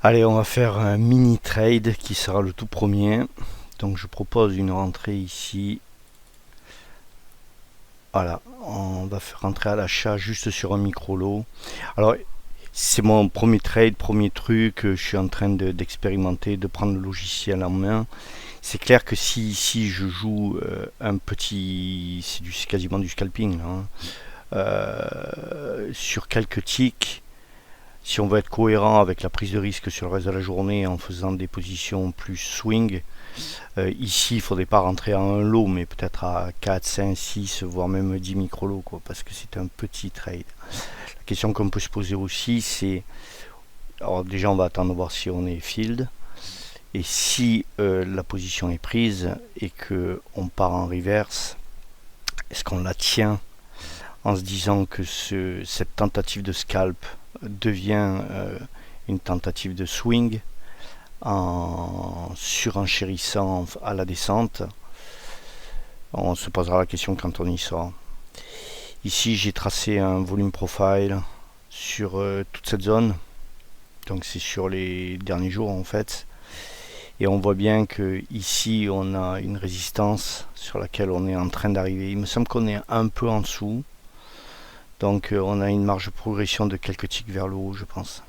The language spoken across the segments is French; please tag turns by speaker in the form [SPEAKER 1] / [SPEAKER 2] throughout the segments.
[SPEAKER 1] Allez, on va faire un mini trade qui sera le tout premier. Donc je propose une rentrée ici. Voilà, on va faire rentrer à l'achat juste sur un micro lot. Alors c'est mon premier trade, premier truc. Je suis en train d'expérimenter, de prendre le logiciel en main. C'est clair que si ici je joue un petit, c'est quasiment du scalping là, hein. Sur quelques ticks. Si on veut être cohérent avec la prise de risque sur le reste de la journée en faisant des positions plus swing, ici il ne faudrait pas rentrer à un lot, mais peut-être à 4, 5, 6, voire même 10 micro-lots, quoi, parce que c'est un petit trade. La question qu'on peut se poser aussi, c'est, alors déjà on va attendre de voir si on est field, et si la position est prise et qu'on part en reverse, est-ce qu'on la tient en se disant que cette tentative de scalp devient une tentative de swing en surenchérissant à la descente. On se posera la question quand on y sera. Ici, j'ai tracé un volume profile sur toute cette zone. Donc c'est sur les derniers jours en fait. Et on voit bien que ici on a une résistance sur laquelle on est en train d'arriver. Il me semble qu'on est un peu en dessous. Donc on a une marge de progression de quelques ticks vers le haut, je pense.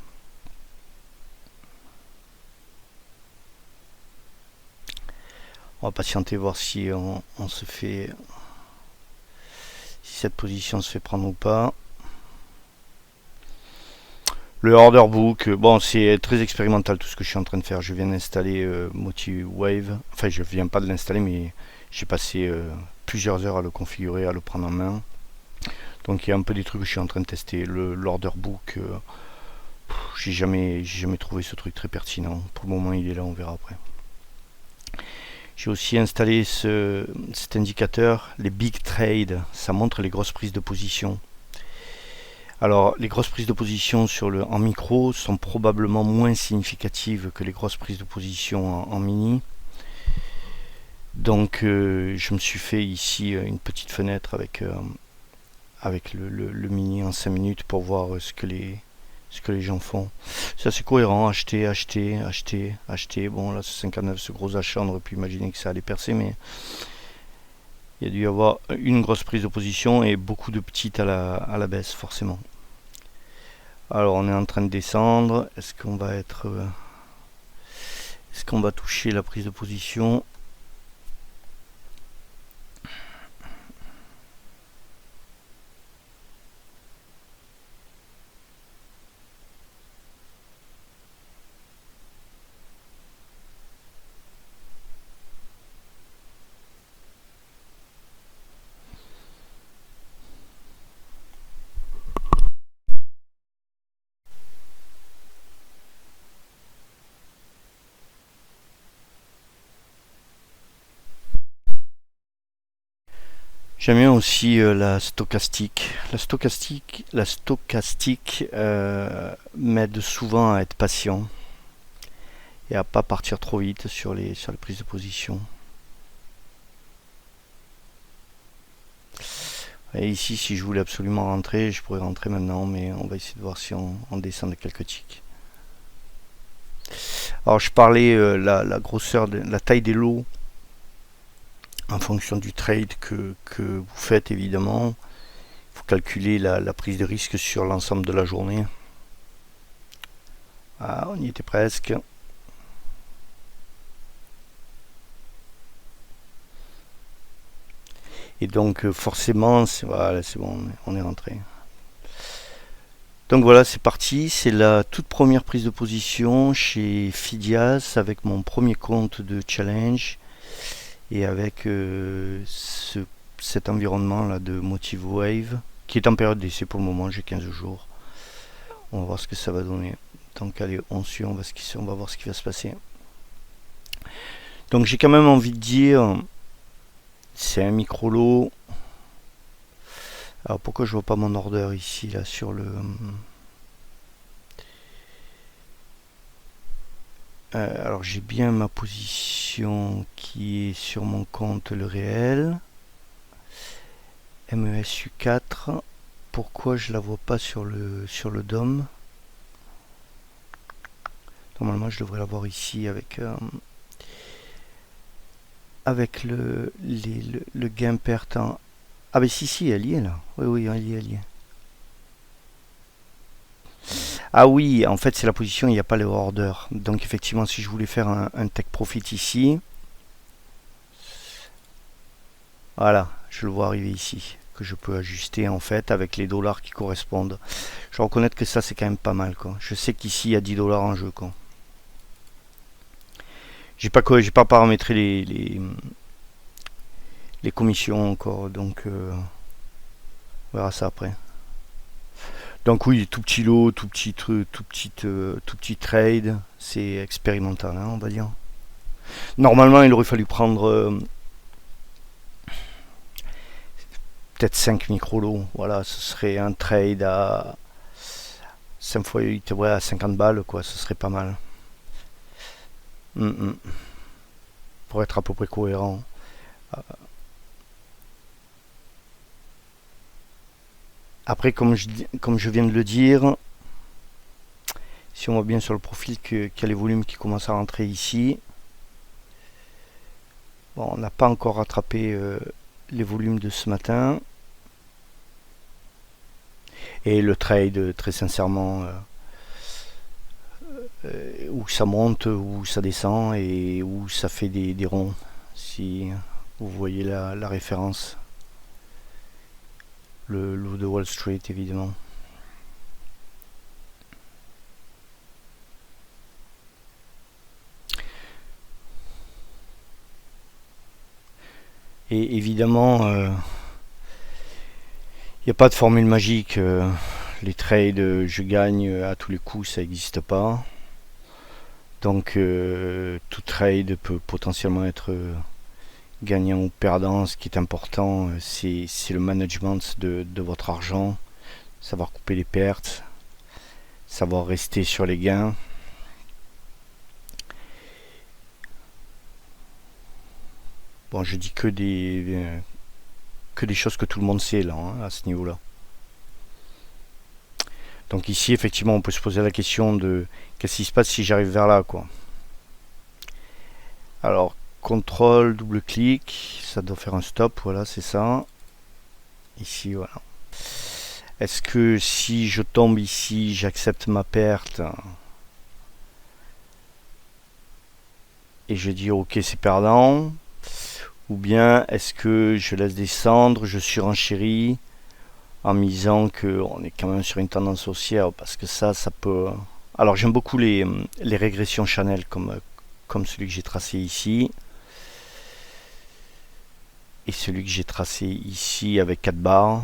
[SPEAKER 1] On va patienter, voir si on se fait, si cette position se fait prendre ou pas. Le order book, bon, c'est très expérimental tout ce que je suis en train de faire. Je viens d'installer MotiveWave. Enfin, je viens pas de l'installer, mais j'ai passé plusieurs heures à le configurer, à le prendre en main. Donc il y a un peu des trucs que je suis en train de tester. L'order book, j'ai jamais trouvé ce truc très pertinent. Pour le moment, il est là, on verra après. J'ai aussi installé cet indicateur, les big trades. Ça montre les grosses prises de position. Alors, les grosses prises de position en micro sont probablement moins significatives que les grosses prises de position en mini. Donc, je me suis fait ici une petite fenêtre avec le mini en 5 minutes pour voir ce que les gens font. C'est assez cohérent, acheter, acheter, acheter, acheter. Bon, là, c'est 59, ce gros achat, on aurait pu imaginer que ça allait percer, mais il y a dû y avoir une grosse prise de position et beaucoup de petites à la baisse, forcément. Alors, on est en train de descendre. Est-ce qu'on va toucher la prise de position? J'aime bien aussi la stochastique. La stochastique m'aide souvent à être patient et à pas partir trop vite sur les prises de position. Et ici, si je voulais absolument rentrer, je pourrais rentrer maintenant, mais on va essayer de voir si on descend de quelques ticks. Alors, je parlais la grosseur, la taille des lots en fonction du trade que vous faites, évidemment. Il faut calculer la prise de risque sur l'ensemble de la journée. Ah, on y était presque. Et donc forcément, voilà, c'est bon, on est rentré. Donc voilà, c'est parti. C'est la toute première prise de position chez Fidias avec mon premier compte de challenge et avec cet environnement là de MotiveWave qui est en période d'essai pour le moment. J'ai 15 jours. On va voir ce que ça va donner. Donc allez, on suit, on va voir ce qui va se passer. Donc j'ai quand même envie de dire, c'est un micro lot. Alors pourquoi je vois pas mon order ici là sur le alors j'ai bien ma position qui est sur mon compte le réel MESU4. Pourquoi je la vois pas sur le DOM? Normalement, je devrais l'avoir ici avec le gain perte en... Ah ben si, elle y est là. Oui, oui, elle y est. Ah oui, en fait, c'est la position, il n'y a pas le order. Donc effectivement, si je voulais faire un take profit ici, voilà, je le vois arriver ici, que je peux ajuster en fait avec les dollars qui correspondent. Je dois reconnaître que ça, c'est quand même pas mal, quoi. Je sais qu'ici, il y a 10 dollars en jeu, quoi. J'ai pas paramétré les commissions encore, donc on verra ça après. Donc oui, tout petit lot, tout petit truc, tout petit trade, c'est expérimental, hein, on va dire. Normalement, il aurait fallu prendre peut-être 5 micro-lots. Voilà, ce serait un trade à 5 fois 8, ouais, à 50 balles, quoi, ce serait pas mal. Mm -mm. Pour être à peu près cohérent. Après, comme je viens de le dire, si on voit bien sur le profil qu'il y a les volumes qui commencent à rentrer ici, bon, on n'a pas encore rattrapé les volumes de ce matin. Et le trade, très sincèrement, où ça monte, où ça descend et où ça fait des ronds. Si vous voyez la référence, le lot de Wall Street évidemment. Et évidemment, il n'y a pas de formule magique. Les trades, je gagne à tous les coups, ça n'existe pas. Donc tout trade peut potentiellement être gagnant ou perdant. Ce qui est important, c'est le management de votre argent, savoir couper les pertes, savoir rester sur les gains. Bon, je dis que des choses que tout le monde sait là, hein, à ce niveau-là. Donc ici, effectivement, on peut se poser la question de qu'est-ce qui se passe si j'arrive vers là, quoi. Alors, contrôle, double-clic, ça doit faire un stop, voilà, c'est ça. Ici, voilà. Est-ce que si je tombe ici, j'accepte ma perte et je dis ok, c'est perdant? Ou bien est-ce que je laisse descendre, je surenchéris en misant qu'on est quand même sur une tendance haussière? Parce que ça peut... Alors j'aime beaucoup les régressions Chanel comme celui que j'ai tracé ici. Et celui que j'ai tracé ici avec 4 barres.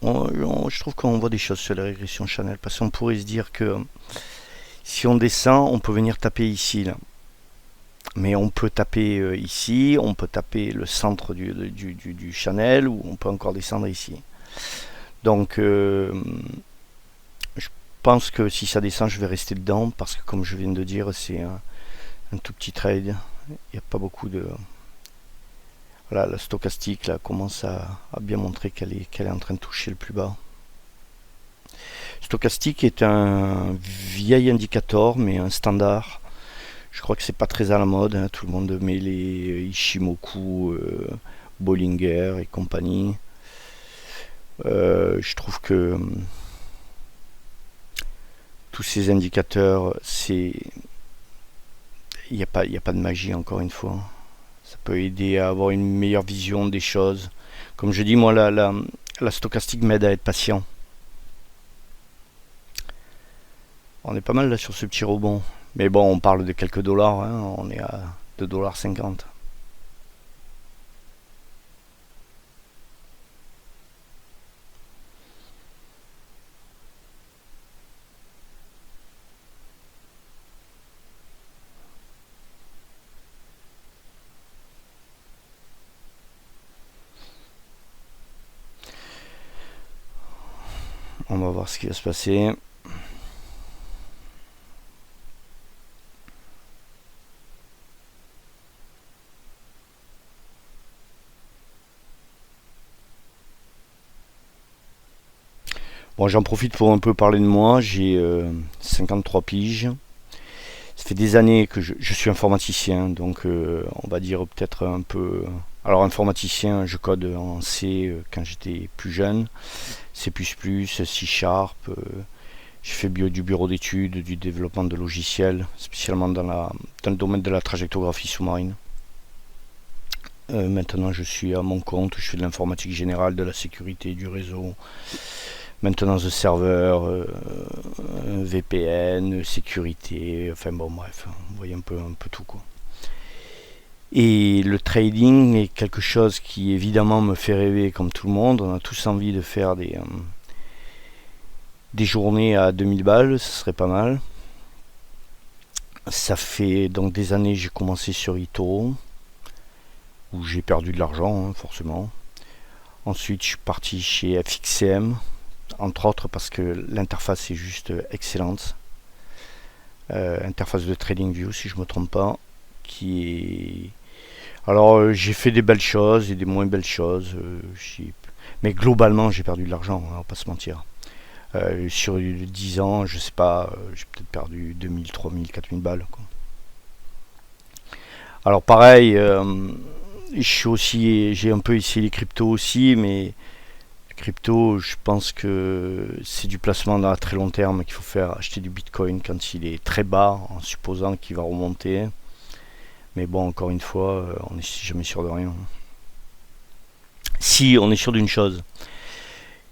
[SPEAKER 1] Je trouve qu'on voit des choses sur les régressions Chanel. Parce qu'on pourrait se dire que si on descend, on peut venir taper ici, là. Mais on peut taper ici, on peut taper le centre du Chanel, ou on peut encore descendre ici. Donc, je pense que si ça descend, je vais rester dedans, parce que comme je viens de dire, c'est un tout petit trade. Il n'y a pas beaucoup de... Voilà, la stochastique là, commence à bien montrer qu'elle est en train de toucher le plus bas. Stochastique est un vieil indicateur, mais un standard. Je crois que c'est pas très à la mode, hein. Tout le monde met les Ishimoku, Bollinger et compagnie. Je trouve que tous ces indicateurs, il n'y a pas de magie, encore une fois. Ça peut aider à avoir une meilleure vision des choses. Comme je dis, moi, la stochastique m'aide à être patient. On est pas mal là sur ce petit rebond. Mais bon, on parle de quelques dollars, hein. On est à 2,50 $. On va voir ce qui va se passer. Bon, j'en profite pour un peu parler de moi. J'ai 53 piges. Ça fait des années que je suis informaticien, donc on va dire peut-être un peu... Alors informaticien, je code en C quand j'étais plus jeune, C++, C Sharp. J'ai fait du bureau d'études, du développement de logiciels, spécialement dans le domaine de la trajectographie sous-marine. Maintenant, je suis à mon compte, je fais de l'informatique générale, de la sécurité, du réseau, maintenance de serveurs, VPN, sécurité, enfin bon bref, vous voyez un peu tout quoi. Et le trading est quelque chose qui évidemment me fait rêver comme tout le monde. On a tous envie de faire des journées à 2000 balles, ce serait pas mal. Ça fait donc des années que j'ai commencé sur eToro, où j'ai perdu de l'argent, hein, forcément. Ensuite, je suis parti chez FXCM, entre autres parce que l'interface est juste excellente. Interface de TradingView, si je me trompe pas, qui est... Alors, j'ai fait des belles choses et des moins belles choses, mais globalement, j'ai perdu de l'argent, on va pas se mentir. Sur 10 ans, je sais pas, j'ai peut-être perdu 2000, 3000, 4000 balles, quoi. Alors pareil, j'ai un peu essayé les cryptos aussi, mais crypto, je pense que c'est du placement dans à très long terme qu'il faut faire, acheter du Bitcoin quand il est très bas, en supposant qu'il va remonter. Mais bon, encore une fois, on n'est jamais sûr de rien. Si, on est sûr d'une chose.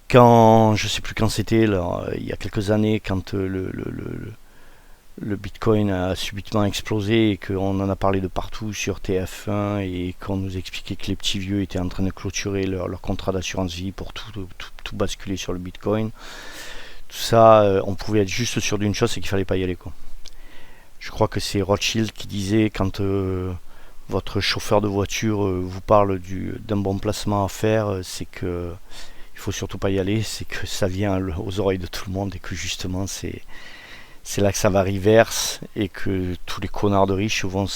[SPEAKER 1] Quand, je sais plus quand c'était, là, il y a quelques années, quand le Bitcoin a subitement explosé et qu'on en a parlé de partout sur TF1 et qu'on nous expliquait que les petits vieux étaient en train de clôturer leur contrat d'assurance vie pour tout basculer sur le Bitcoin. Tout ça, on pouvait être juste sûr d'une chose, c'est qu'il fallait pas y aller, quoi. Je crois que c'est Rothschild qui disait quand votre chauffeur de voiture vous parle d'un bon placement à faire, c'est que il faut surtout pas y aller, c'est que ça vient aux oreilles de tout le monde et que justement c'est là que ça va reverse et que tous les connards de riches vont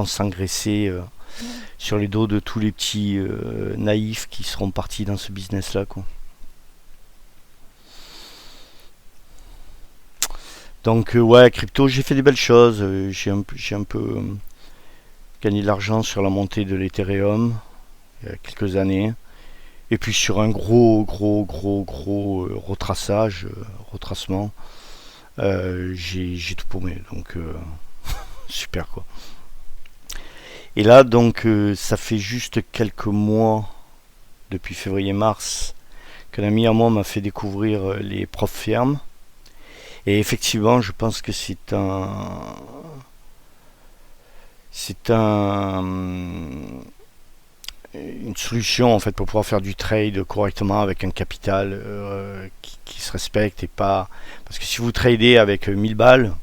[SPEAKER 1] s'engraisser sur les dos de tous les petits naïfs qui seront partis dans ce business là, quoi. Donc ouais, crypto, j'ai fait des belles choses. J'ai un peu gagné de l'argent sur la montée de l'Ethereum il y a quelques années. Et puis sur un gros retracement, j'ai tout paumé. Donc super quoi. Et là donc ça fait juste quelques mois, depuis février-mars, qu'un ami à moi m'a fait découvrir les Propfirm. Et effectivement, je pense que une solution en fait pour pouvoir faire du trade correctement avec un capital qui se respecte et pas parce que si vous tradez avec 1000 balles,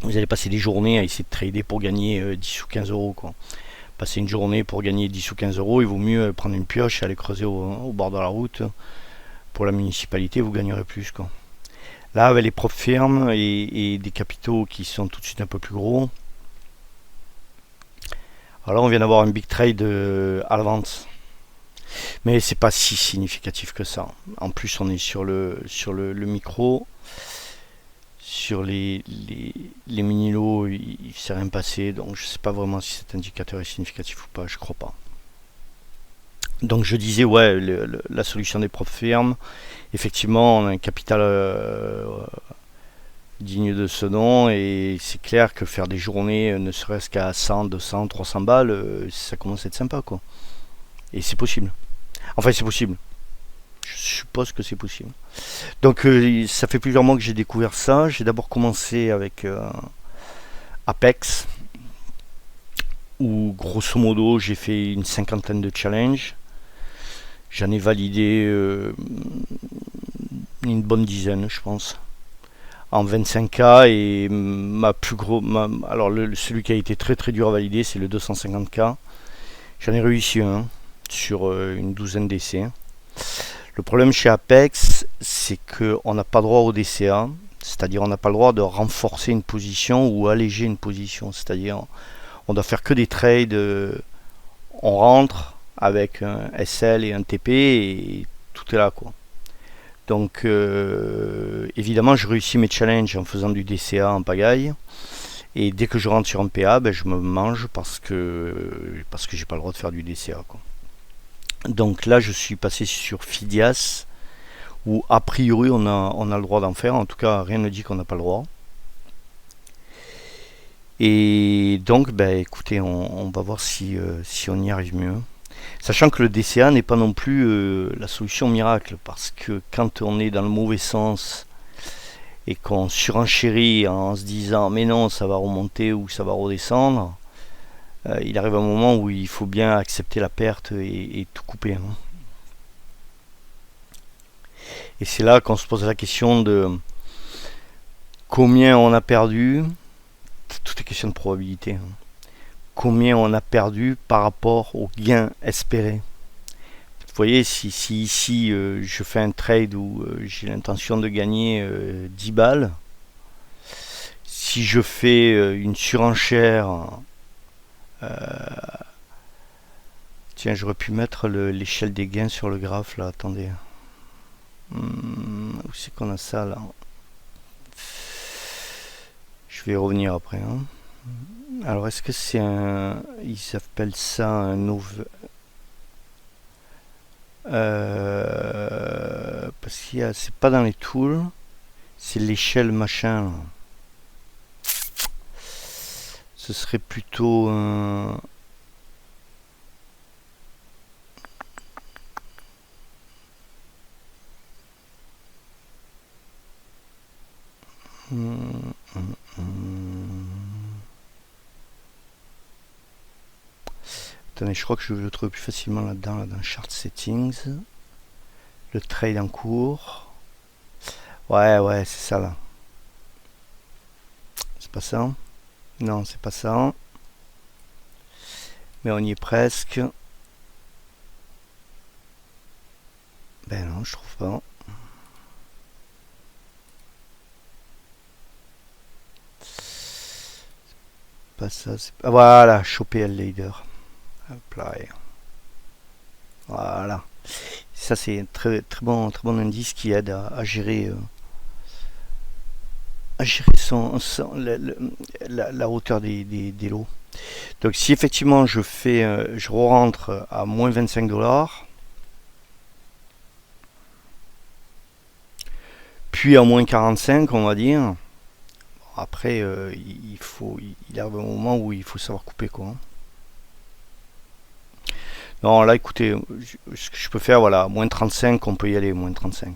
[SPEAKER 1] vous allez passer des journées à essayer de trader pour gagner 10 ou 15 euros, quoi. Passer une journée pour gagner 10 ou 15 euros, il vaut mieux prendre une pioche et aller creuser au bord de la route. Pour la municipalité, vous gagnerez plus, quoi. Là, avec les propres firmes et des capitaux qui sont tout de suite un peu plus gros. Alors là, on vient d'avoir un big trade à la vente. Mais c'est pas si significatif que ça. En plus, on est sur le micro. Sur les mini-lots, il ne s'est rien passé. Donc je ne sais pas vraiment si cet indicateur est significatif ou pas. Je crois pas. Donc je disais, ouais, la solution des propres firmes. Effectivement, on a un capital digne de ce nom et c'est clair que faire des journées ne serait-ce qu'à 100, 200, 300 balles, ça commence à être sympa, quoi. Et c'est possible. Enfin, c'est possible. Je suppose que c'est possible. Donc ça fait plusieurs mois que j'ai découvert ça. J'ai d'abord commencé avec Apex, où grosso modo j'ai fait une cinquantaine de challenges. J'en ai validé une bonne dizaine, je pense, en 25K. Et alors celui qui a été très très dur à valider, c'est le 250K. J'en ai réussi un sur une douzaine d'essais. Le problème chez Apex, c'est qu'on n'a pas droit au DCA, c'est-à-dire on n'a pas le droit de renforcer une position ou alléger une position, c'est-à-dire on doit faire que des trades, on rentre avec un SL et un TP et tout est là, quoi. Donc évidemment je réussis mes challenges en faisant du DCA en pagaille. Et dès que je rentre sur un PA, ben, je me mange parce que j'ai pas le droit de faire du DCA, quoi. Donc là je suis passé sur Fidias, où a priori on a le droit d'en faire. En tout cas rien ne dit qu'on n'a pas le droit. Et donc ben, écoutez, on va voir si on y arrive mieux. Sachant que le DCA n'est pas non plus la solution miracle, parce que quand on est dans le mauvais sens et qu'on surenchérit en se disant mais non ça va remonter ou ça va redescendre, il arrive un moment où il faut bien accepter la perte et tout couper, hein. Et c'est là qu'on se pose la question de combien on a perdu. Tout est question de probabilité, hein. Combien on a perdu par rapport aux gains espérés. Vous voyez, si ici je fais un trade où j'ai l'intention de gagner 10 balles, si je fais une surenchère, tiens, j'aurais pu mettre l'échelle des gains sur le graphe là, attendez. Où c'est qu'on a ça là? Je vais y revenir après, hein. Alors est-ce que c'est un... Ils appellent ça un parce que c'est pas dans les tools, c'est l'échelle machin là. Ce serait plutôt un... Attendez, je crois que je vais le trouver plus facilement là-dedans, là, dans Chart Settings. Le trade en cours. Ouais, c'est ça là. C'est pas ça? Non, c'est pas ça. Mais on y est presque. Ben non, je trouve pas. Pas ça, c'est pas... Voilà, choper le leader. Apply. Voilà. Ça c'est un très bon indice qui aide à gérer la hauteur des lots. Donc si effectivement je rentre à moins 25$, puis à moins 45, on va dire. Après il arrive un moment où il faut savoir couper, quoi. Non, là écoutez, ce que je peux faire, voilà, moins 35, on peut y aller, moins 35.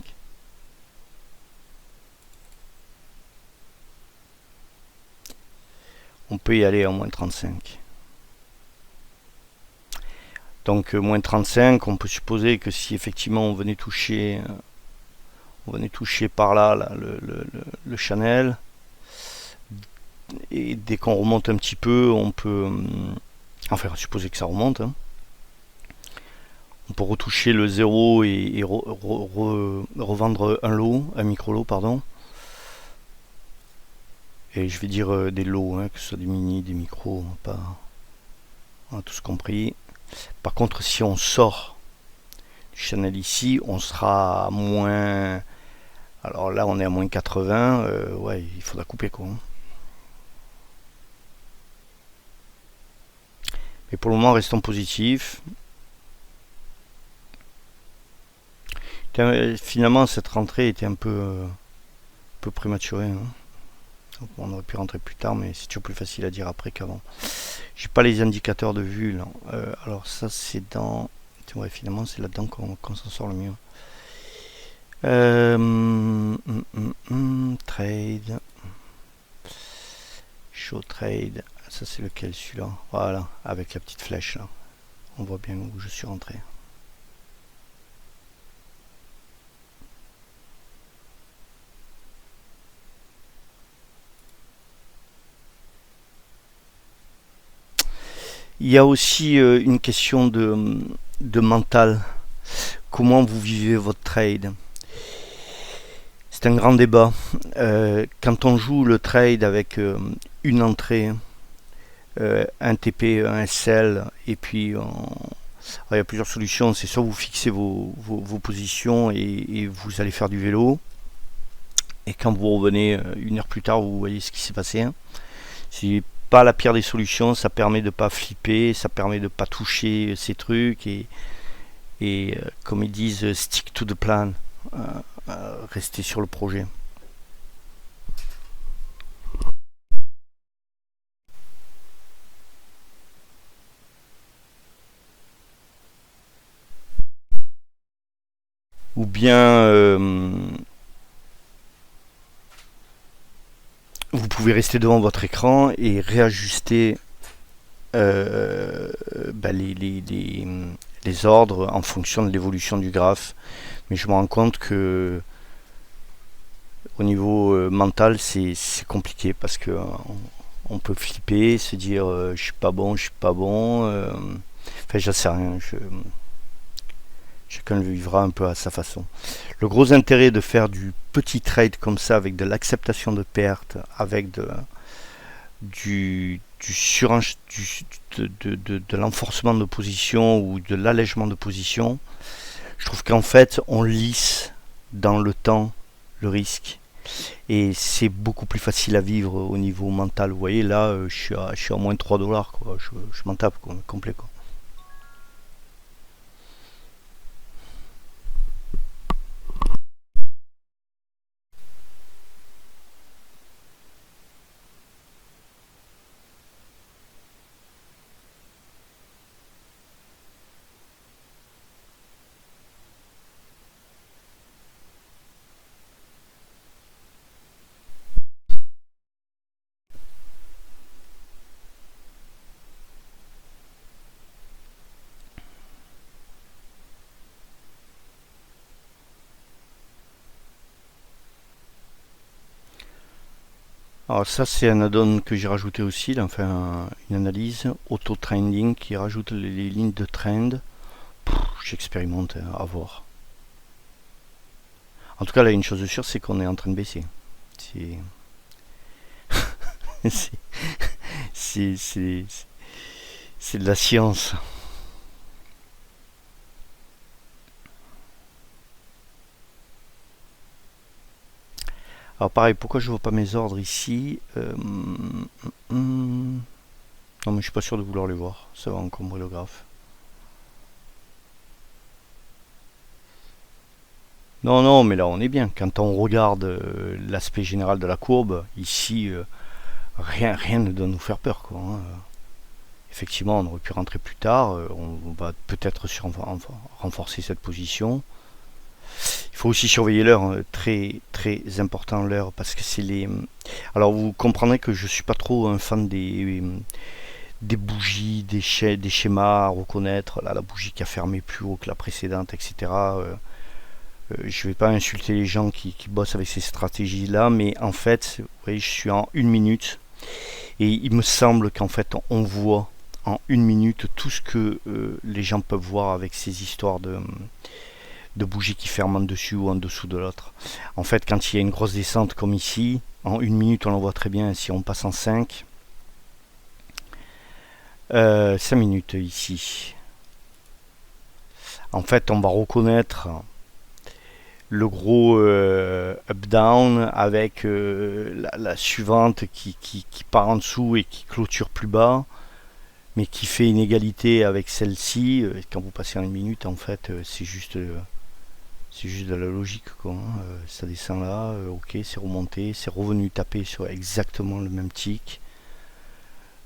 [SPEAKER 1] On peut y aller à moins 35. Donc moins 35, on peut supposer que si effectivement on venait toucher par là, le channel, et dès qu'on remonte un petit peu, on peut, enfin supposer que ça remonte, hein. On peut retoucher le 0 et revendre un micro-lot, pardon. Et je vais dire des lots, hein, que ce soit des mini, des micros, pas... On a tous compris. Par contre, si on sort du channel ici, on sera à moins... Alors là, on est à moins 80. Ouais, il faudra couper, quoi. Mais pour le moment, restons positifs. Finalement, cette rentrée était un peu prématurée, hein. Donc, on aurait pu rentrer plus tard, mais c'est toujours plus facile à dire après qu'avant. J'ai pas les indicateurs de vue là. Alors ça c'est dans... Ouais, finalement c'est là-dedans qu'on s'en sort le mieux. Trade. Show trade. Ça c'est lequel, celui-là? Voilà, avec la petite flèche là. On voit bien où je suis rentré. Il y a aussi une question de mental. Comment vous vivez votre trade? C'est un grand débat. Quand on joue le trade avec une entrée, un TP, un SL, et puis Alors, il y a plusieurs solutions. C'est soit vous fixez vos positions et vous allez faire du vélo. Et quand vous revenez 1 heure plus tard, vous voyez ce qui s'est passé. Hein. C'est pas la pire des solutions. Ça permet de pas flipper, ça permet de pas toucher ces trucs et comme ils disent, stick to the plan. Rester sur le projet. Ou bien vous pouvez rester devant votre écran et réajuster bah, les ordres en fonction de l'évolution du graphe. Mais je me rends compte que au niveau mental, c'est compliqué parce que on peut flipper, se dire je suis pas bon, je suis pas bon. Enfin, j'en sais rien. Chacun le vivra un peu à sa façon. Le gros intérêt de faire du petit trade comme ça avec de l'acceptation de perte, avec de l'enforcement de position ou de l'allègement de position, je trouve qu'en fait on lisse dans le temps le risque et c'est beaucoup plus facile à vivre au niveau mental. Vous voyez là, je suis à moins de 3 $, quoi. Je m'en tape quoi, complet quoi. Alors ça c'est un add-on que j'ai rajouté aussi, là, enfin une analyse auto-trending qui rajoute les lignes de trend. J'expérimente à voir. En tout cas là une chose sûre c'est qu'on est en train de baisser. C'est c'est c'est c'est c'est de la science. Alors pareil, pourquoi je vois pas mes ordres ici Non mais je suis pas sûr de vouloir les voir, ça va encombrer le graphe. Non, non, mais là on est bien. Quand on regarde l'aspect général de la courbe, ici, rien ne doit nous faire peur, quoi. Hein. Effectivement, on aurait pu rentrer plus tard. On va peut-être renforcer cette position. Il faut aussi surveiller l'heure, hein, très très important l'heure, parce que c'est les. Alors vous comprendrez que je suis pas trop un fan des bougies, des schémas à reconnaître. Là, la bougie qui a fermé plus haut que la précédente, etc. Je vais pas insulter les gens qui bossent avec ces stratégies-là, mais en fait, vous voyez, je suis en 1 minute et il me semble qu'en fait, on voit en 1 minute tout ce que les gens peuvent voir avec ces histoires de bougies qui ferment en dessus ou en dessous de l'autre. En fait, quand il y a une grosse descente comme ici, en 1 minute, on le voit très bien. Si on passe en 5 minutes ici, en fait, on va reconnaître le gros up-down avec la suivante qui part en dessous et qui clôture plus bas, mais qui fait une égalité avec celle-ci. Quand vous passez en 1 minute, en fait, c'est juste de la logique, quoi. Hein. Ça descend là, ok, c'est remonté, c'est revenu taper sur exactement le même tick.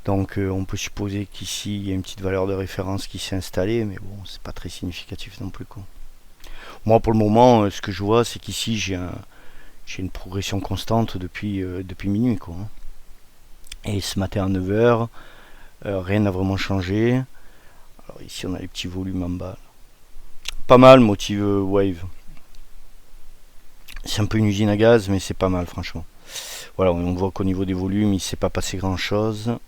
[SPEAKER 1] Donc on peut supposer qu'ici il y a une petite valeur de référence qui s'est installée, mais bon, c'est pas très significatif non plus, quoi. Moi, pour le moment, ce que je vois, c'est qu'ici, j'ai une progression constante depuis minuit, quoi. Et ce matin à 9 h, rien n'a vraiment changé. Alors ici, on a les petits volumes en bas. Pas mal, motive wave. C'est un peu une usine à gaz, mais c'est pas mal, franchement. Voilà, on voit qu'au niveau des volumes, il ne s'est pas passé grand-chose.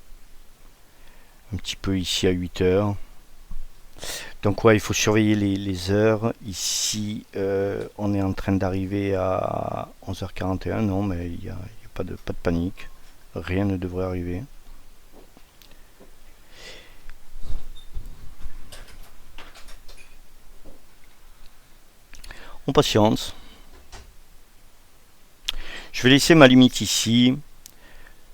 [SPEAKER 1] Un petit peu ici à 8 h. Donc ouais, il faut surveiller les heures. Ici, on est en train d'arriver à 11 h 41. Non, mais il n'y a pas de panique. Rien ne devrait arriver. On patiente. Je vais laisser ma limite ici.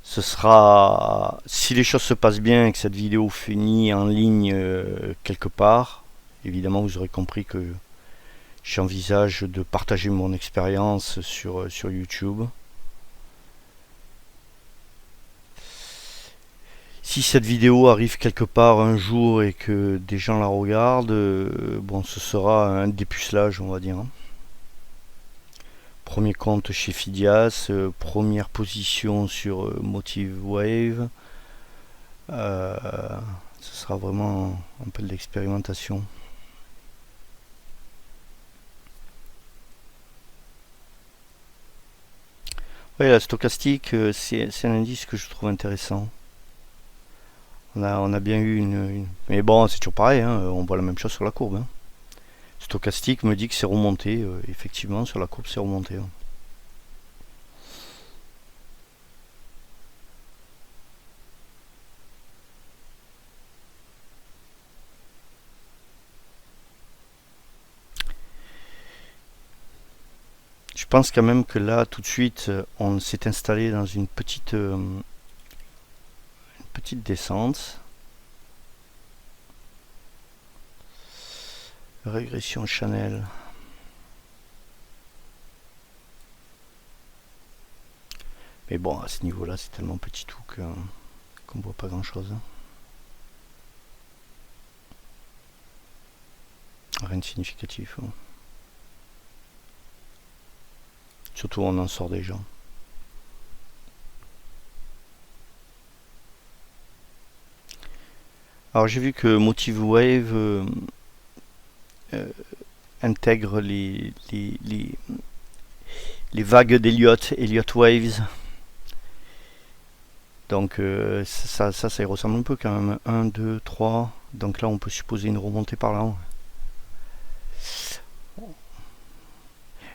[SPEAKER 1] Ce sera, si les choses se passent bien et que cette vidéo finit en ligne quelque part, évidemment vous aurez compris que j'envisage de partager mon expérience sur YouTube. Si cette vidéo arrive quelque part un jour et que des gens la regardent, bon, ce sera un dépucelage, on va dire. Premier compte chez Fidias, première position sur MotiveWave. Ce sera vraiment un peu de l'expérimentation. Oui, la stochastique, c'est un indice que je trouve intéressant. On a bien eu Mais bon, c'est toujours pareil, hein, on voit la même chose sur la courbe. Hein. Stochastique me dit que c'est remonté. Effectivement, sur la courbe, c'est remonté. Hein. Je pense quand même que là, tout de suite, on s'est installé dans une petite descente. Régression Chanel. Mais bon, à ce niveau-là, c'est tellement petit tout qu'on voit pas grand-chose. Rien de significatif. Hein. Surtout, on en sort déjà. Alors, j'ai vu que MotiveWave intègre les vagues d'Elliott, Elliott Waves. Donc ça y ressemble un peu quand même. 1, 2, 3. Donc là on peut supposer une remontée par là.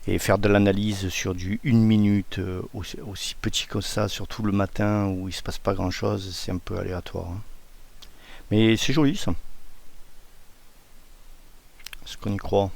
[SPEAKER 1] Et faire de l'analyse sur du 1 minute aussi petit que ça, surtout le matin où il se passe pas grand chose, c'est un peu aléatoire. Hein. Mais c'est joli ça. Est-ce qu'on y croit?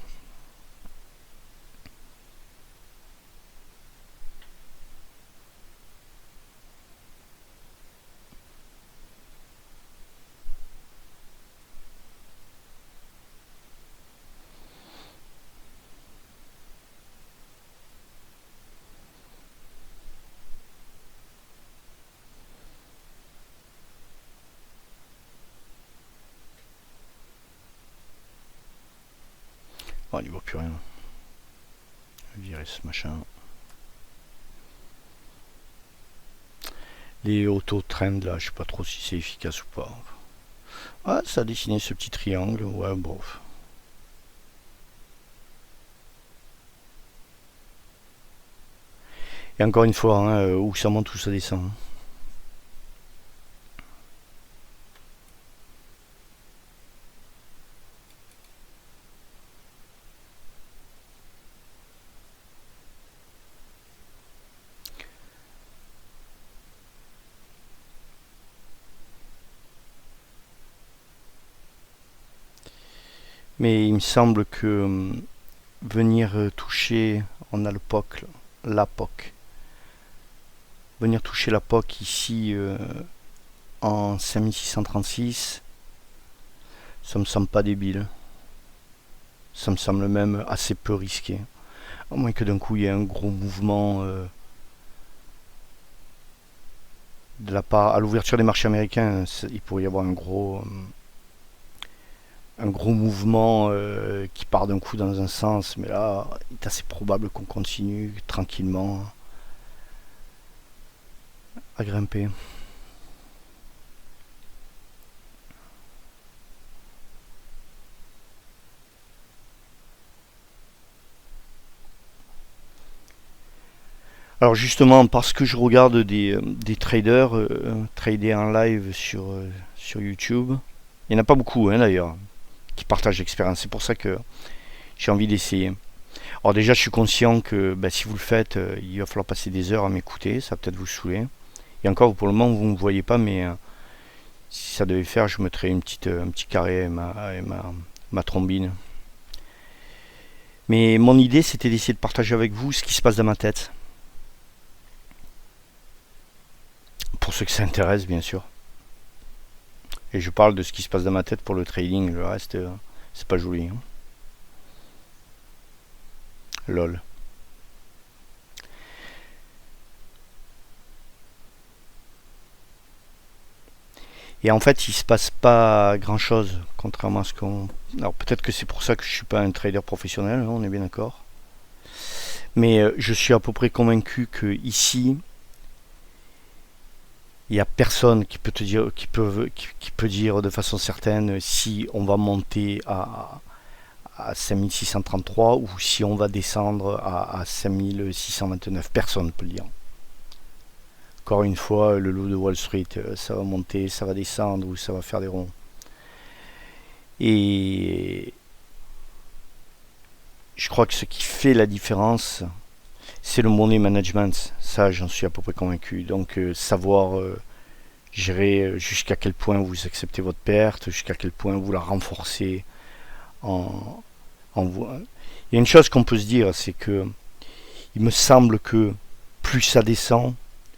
[SPEAKER 1] Oh, il ne voit plus rien. Je vais virer ce machin. Les auto-trends là, je sais pas trop si c'est efficace ou pas. Ah, ça a dessiné ce petit triangle, ouais, bon. Et encore une fois, hein, où ça monte, où ça descend. Mais il me semble que venir toucher, on a le POC, la POC. Venir toucher la POC ici en 5636, ça me semble pas débile. Ça me semble même assez peu risqué. À moins que d'un coup il y ait un gros mouvement de la part à l'ouverture des marchés américains, il pourrait y avoir un gros mouvement qui part d'un coup dans un sens, mais là, il est assez probable qu'on continue tranquillement à grimper. Alors justement, parce que je regarde des traders trader en live sur YouTube, il n'y en a pas beaucoup hein, d'ailleurs, qui partagent l'expérience. C'est pour ça que j'ai envie d'essayer. Alors déjà, je suis conscient que si vous le faites, il va falloir passer des heures à m'écouter, ça va peut-être vous saouler. Et encore, pour le moment, vous ne me voyez pas, mais si ça devait faire, je mettrais un petit carré et ma trombine. Mais mon idée, c'était d'essayer de partager avec vous ce qui se passe dans ma tête. Pour ceux que ça intéresse, bien sûr. Et je parle de ce qui se passe dans ma tête pour le trading. Le reste, c'est pas joli. Hein. Lol. Et en fait, il se passe pas grand chose, contrairement à ce qu'on. Alors peut-être que c'est pour ça que je suis pas un trader professionnel, hein, on est bien d'accord. Mais je suis à peu près convaincu que ici, il n'y a personne qui peut te dire, qui peut dire de façon certaine si on va monter à 5633 ou si on va descendre à 5629. Personne ne peut le dire. Encore une fois, le loup de Wall Street, ça va monter, ça va descendre ou ça va faire des ronds. Et je crois que ce qui fait la différence, c'est le money management. Ça, j'en suis à peu près convaincu. Donc, savoir gérer jusqu'à quel point vous acceptez votre perte, jusqu'à quel point vous la renforcez en vous. Il y a une chose qu'on peut se dire, c'est que il me semble que plus ça descend,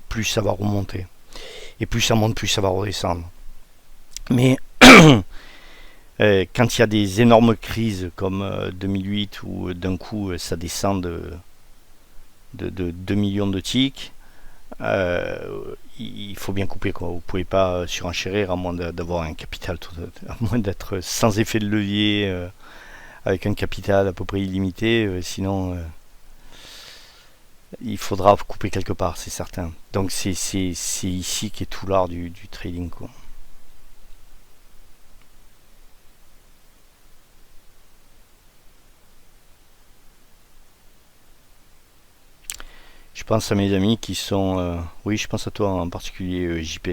[SPEAKER 1] plus ça va remonter. Et plus ça monte, plus ça va redescendre. Mais quand il y a des énormes crises comme 2008 où d'un coup ça descend de 2 millions de ticks, il faut bien couper quoi. Vous ne pouvez pas surenchérir à moins d'avoir un capital, à moins d'être sans effet de levier, avec un capital à peu près illimité, sinon il faudra couper quelque part, c'est certain. Donc c'est ici qu'est tout l'art du trading quoi. Je pense à mes amis qui sont... oui, je pense à toi en particulier, JP.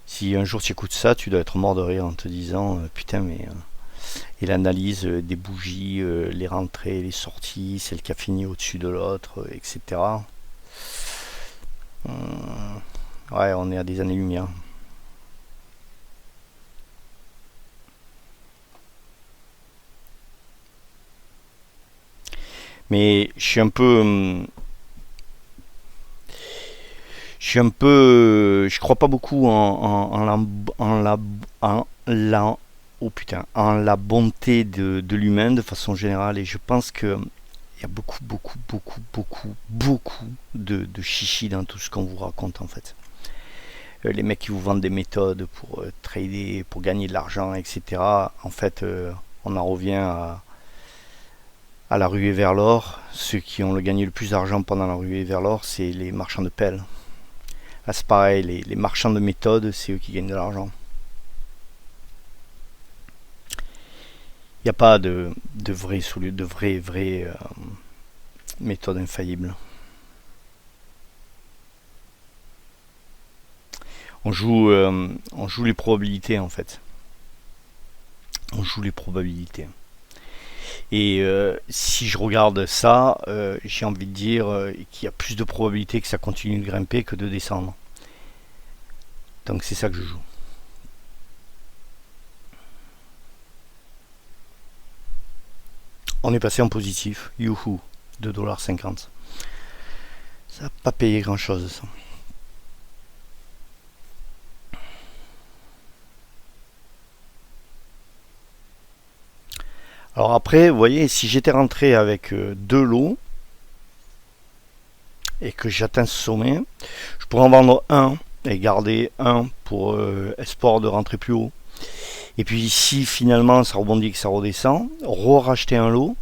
[SPEAKER 1] Si un jour tu écoutes ça, tu dois être mort de rire en te disant putain, mais. Et l'analyse des bougies, les rentrées, les sorties, celle qui a fini au-dessus de l'autre, etc. Ouais, on est à des années-lumière. Mais je suis un peu. Je crois pas beaucoup oh putain, en la bonté de l'humain de façon générale, et je pense que il y a beaucoup de chichi dans tout ce qu'on vous raconte en fait. Les mecs qui vous vendent des méthodes pour trader, pour gagner de l'argent, etc. En fait, on en revient à la ruée vers l'or. Ceux qui ont gagné le plus d'argent pendant la ruée vers l'or, c'est les marchands de pelles. Là, c'est pareil, les marchands de méthodes, c'est eux qui gagnent de l'argent. Il n'y a pas de vraie méthode infaillible. On joue les probabilités en fait. On joue les probabilités. Et si je regarde ça, j'ai envie de dire qu'il y a plus de probabilités que ça continue de grimper que de descendre. Donc c'est ça que je joue. On est passé en positif. Youhou, 2,50$. Ça n'a pas payé grand chose ça. Alors après, vous voyez, si j'étais rentré avec deux lots et que j'atteins ce sommet, je pourrais en vendre un et garder un pour espoir de rentrer plus haut. Et puis si finalement ça rebondit, que ça redescend, racheter un lot.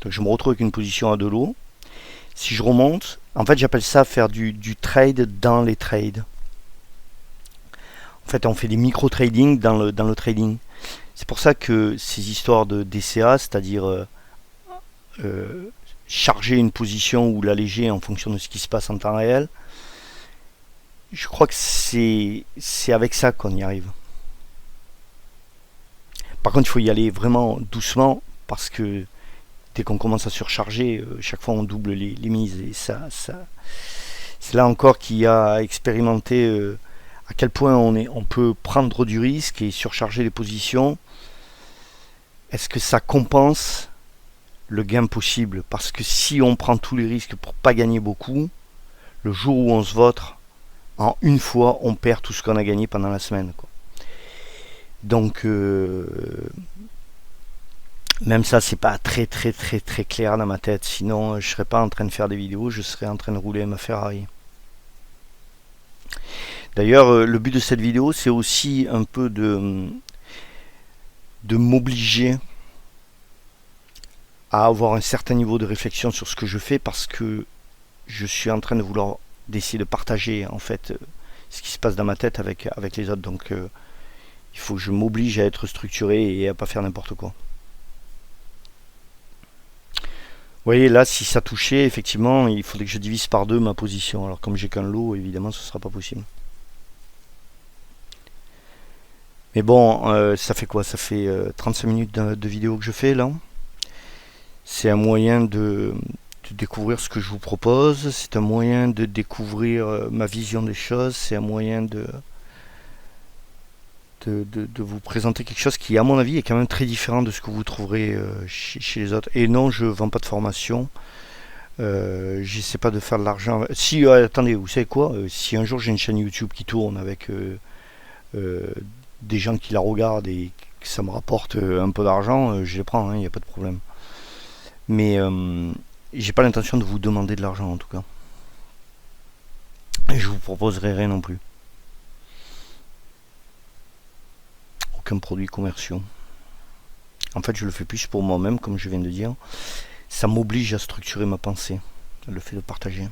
[SPEAKER 1] Donc je me retrouve avec une position à deux lots. Si je remonte, en fait j'appelle ça faire du trade dans les trades. En fait on fait des micro-trading dans le trading. C'est pour ça que ces histoires de DCA, c'est-à-dire charger une position ou l'alléger en fonction de ce qui se passe en temps réel, je crois que c'est avec ça qu'on y arrive. Par contre, il faut y aller vraiment doucement parce que dès qu'on commence à surcharger, chaque fois on double les mises. Et ça c'est là encore qu'il y a à expérimenter à quel point on peut prendre du risque et surcharger les positions. Est-ce que ça compense le gain possible. Parce que si on prend tous les risques pour pas gagner beaucoup, le jour où on se vote, en une fois, on perd tout ce qu'on a gagné pendant la semaine, quoi. Donc, même ça, c'est pas très clair dans ma tête. Sinon, je serais pas en train de faire des vidéos, je serais en train de rouler ma Ferrari. D'ailleurs, le but de cette vidéo, c'est aussi un peu de m'obliger à avoir un certain niveau de réflexion sur ce que je fais, parce que je suis en train de vouloir d'essayer de partager en fait ce qui se passe dans ma tête avec les autres. Donc il faut que je m'oblige à être structuré et à pas faire n'importe quoi. Vous voyez là, si ça touchait, effectivement, il faudrait que je divise par deux ma position. Alors comme j'ai qu'un lot, évidemment, ce sera pas possible. Mais bon, ça fait quoi? Ça fait 35 minutes de vidéo que je fais là. C'est un moyen de découvrir ce que je vous propose. C'est un moyen de découvrir ma vision des choses. C'est un moyen de vous présenter quelque chose qui, à mon avis, est quand même très différent de ce que vous trouverez chez les autres. Et non, je vends pas de formation. J'essaie pas de faire de l'argent. Si, attendez, vous savez quoi? Si un jour j'ai une chaîne YouTube qui tourne avec des gens qui la regardent et que ça me rapporte un peu d'argent, je les prends, il n'y a pas de problème. Mais j'ai pas l'intention de vous demander de l'argent en tout cas. Et je vous proposerai rien non plus. Aucun produit commercial. En fait, je le fais plus pour moi-même, comme je viens de dire. Ça m'oblige à structurer ma pensée, le fait de partager.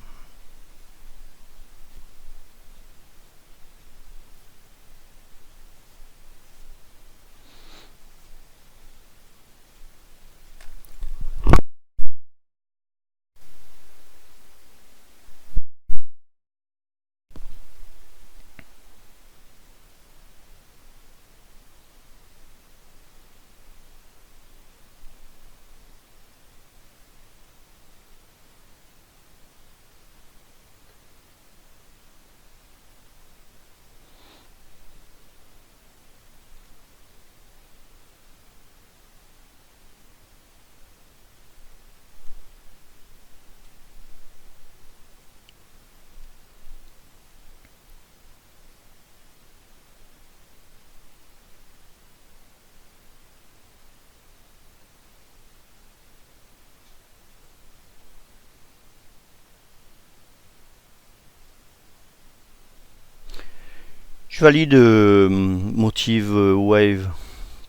[SPEAKER 1] Je valide Motive Wave.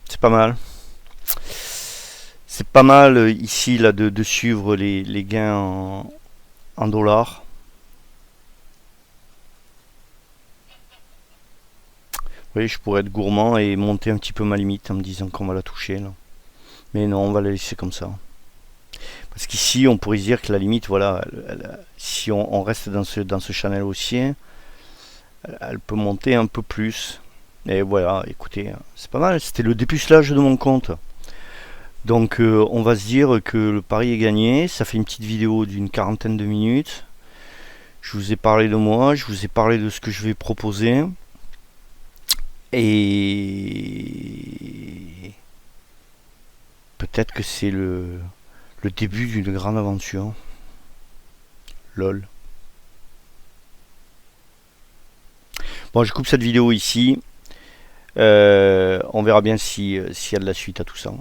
[SPEAKER 1] C'est pas mal. C'est pas mal ici là de suivre les gains en dollars. Oui, je pourrais être gourmand et monter un petit peu ma limite en me disant qu'on va la toucher là. Mais non, on va la laisser comme ça. Parce qu'ici, on pourrait se dire que la limite, voilà, si on reste dans ce channel haussier, elle peut monter un peu plus. Et voilà, écoutez, c'est pas mal. C'était le dépucelage de mon compte. Donc on va se dire que le pari est gagné. Ça fait une petite vidéo d'une quarantaine de minutes. Je vous ai parlé de moi, je vous ai parlé de ce que je vais proposer. Et peut-être que c'est le début d'une grande aventure. LOL. Bon, je coupe cette vidéo ici. On verra bien s'il y a de la suite à tout ça.